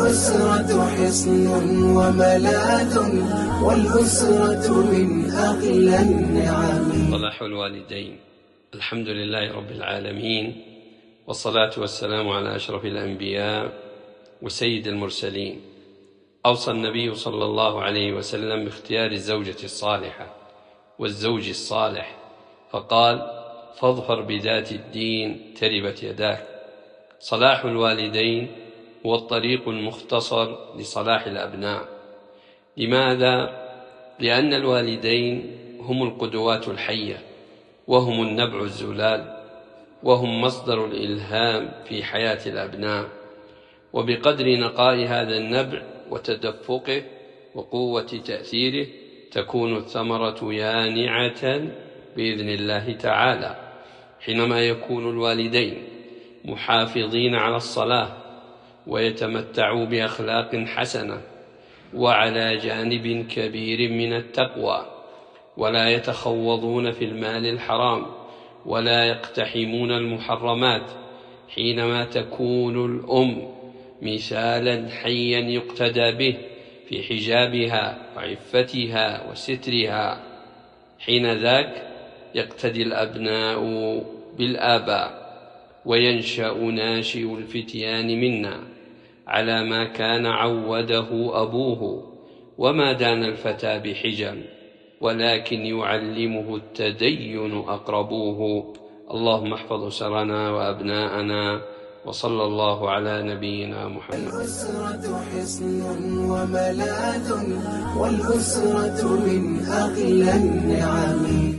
الأسرة حصن وملاذ، والأسرة من أغلى النعم. صلاح الوالدين. الحمد لله رب العالمين، والصلاة والسلام على أشرف الأنبياء وسيد المرسلين. أوصى النبي صلى الله عليه وسلم باختيار الزوجة الصالحة والزوج الصالح، فقال: فاظفر بذات الدين تربت يداك. صلاح الوالدين هو الطريق المختصر لصلاح الأبناء. لماذا؟ لأن الوالدين هم القدوات الحية، وهم النبع الزلال، وهم مصدر الإلهام في حياة الأبناء. وبقدر نقاء هذا النبع وتدفقه وقوة تأثيره تكون الثمرة يانعة بإذن الله تعالى. حينما يكون الوالدين محافظين على الصلاة ويتمتعوا بأخلاق حسنة وعلى جانب كبير من التقوى، ولا يتخوضون في المال الحرام ولا يقتحمون المحرمات، حينما تكون الأم مثالا حيا يقتدى به في حجابها وعفتها وسترها، حين ذاك يقتدي الأبناء بالآباء، وينشأ ناشئ الفتيان منا على ما كان عوده أبوه. وما دان الفتى بحجم، ولكن يعلمه التدين أقربوه. اللهم احفظ أسرنا وأبناءنا، وصلى الله على نبينا محمد. الأسرة حصن وملاذ، والأسرة من أغلى النعم.